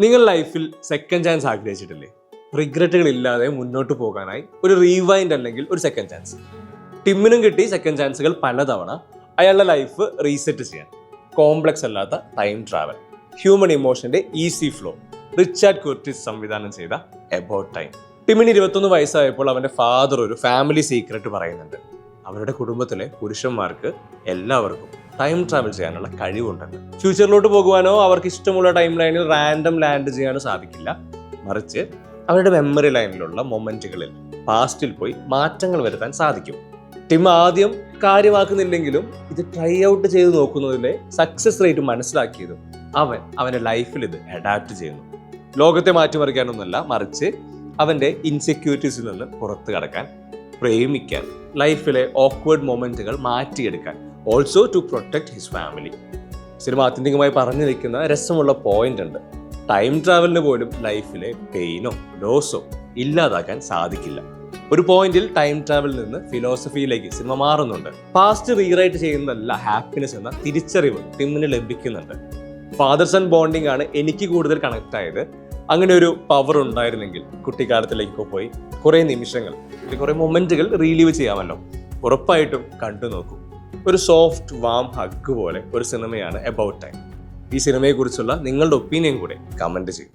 നിങ്ങൾ ലൈഫിൽ second chance ആഗ്രഹിച്ചിട്ടില്ലേ? റിഗ്രറ്റുകൾ ഇല്ലാതെ മുന്നോട്ട് പോകാനായി ഒരു റീവൈൻഡ് അല്ലെങ്കിൽ ഒരു സെക്കൻഡ് ചാൻസ്. ടിമ്മിനും കിട്ടി സെക്കൻഡ് ചാൻസുകൾ പലതവണ. അയാളുടെ ലൈഫ് റീസെറ്റ് ചെയ്യാൻ കോംപ്ലക്സ് അല്ലാത്ത ടൈം ട്രാവൽ, ഹ്യൂമൻ ഇമോഷന്റെ ഈസി ഫ്ലോ, റിച്ചാർഡ് കുർട്ടിസ് സംവിധാനം ചെയ്ത എബൌട്ട് ടൈം. ടിമ്മിന് 21 വയസ്സായപ്പോൾ അവന്റെ ഫാദർ ഒരു ഫാമിലി സീക്രട്ട് പറയുന്നുണ്ട്. അവരുടെ കുടുംബത്തിലെ പുരുഷന്മാർക്ക് എല്ലാവർക്കും ടൈം ട്രാവൽ ചെയ്യാനുള്ള കഴിവുണ്ടെന്ന്. ഫ്യൂച്ചറിലോട്ട് പോകുവാനോ അവർക്ക് ഇഷ്ടമുള്ള ടൈം ലൈനിൽ റാൻഡം ലാൻഡ് ചെയ്യാനോ സാധിക്കില്ല. മറിച്ച് അവരുടെ മെമ്മറി ലൈനിലുള്ള മൊമെന്റുകളിൽ പാസ്റ്റിൽ പോയി മാറ്റങ്ങൾ വരുത്താൻ സാധിക്കും. ടിം ആദ്യം കാര്യമാക്കുന്നില്ലെങ്കിലും ഇത് ട്രൈ ഔട്ട് ചെയ്ത് നോക്കുന്നതിലെ സക്സസ് റേറ്റ് മനസ്സിലാക്കിയതും അവന്റെ ലൈഫിൽ ഇത് അഡാപ്റ്റ് ചെയ്യുന്നു. ലോകത്തെ മാറ്റിമറിക്കാനൊന്നുമല്ല, മറിച്ച് അവന്റെ ഇൻസെക്യൂരിറ്റീസിൽ നിന്ന് പുറത്തു കടക്കാൻ, പ്രേമിക്കാൻ, ലൈഫിലെ ഓക്വേർഡ് മൊമെന്റുകൾ മാറ്റിയെടുക്കാൻ, also to protect his family. സിനിമ ആത്യന്തികമായി പറഞ്ഞു വെക്കുന്ന രസമുള്ള പോയിന്റ് ഉണ്ട്. ടൈം ട്രാവലിന് പോലും ലൈഫിലെ പെയിനോ ലോസോ ഇല്ലാതാക്കാൻ സാധിക്കില്ല. ഒരു പോയിന്റിൽ ടൈം ട്രാവലിൽ നിന്ന് ഫിലോസഫിയിലേക്ക് സിനിമ മാറുന്നുണ്ട്. പാസ്റ്റ് റീറൈറ്റ് ചെയ്യുന്നതല്ല ഹാപ്പിനെസ് എന്ന തിരിച്ചറിവ് ടിമ്മിന് ലഭിക്കുന്നുണ്ട്. ഫാദർ സൺ ബോണ്ടിങ് ആണ് എനിക്ക് കൂടുതൽ കണക്ട് ആയത്. അങ്ങനെ ഒരു പവർ ഉണ്ടായിരുന്നെങ്കിൽ കുട്ടിക്കാലത്തിലേക്ക് പോയി കുറേ നിമിഷങ്ങൾ, കുറേ മൊമെന്റുകൾ റീലീവ് ചെയ്യാമല്ലോ. ഉറപ്പായിട്ടും കണ്ടു നോക്കൂ. ഒരു സോഫ്റ്റ് വാം ഹഗ് പോലെ ഒരു സിനിമയാണ് എബൌട്ട് ടൈം. ഈ സിനിമയെക്കുറിച്ചുള്ള നിങ്ങളുടെ ഒപ്പീനിയൻ കൂടെ കമന്റ് ചെയ്യും.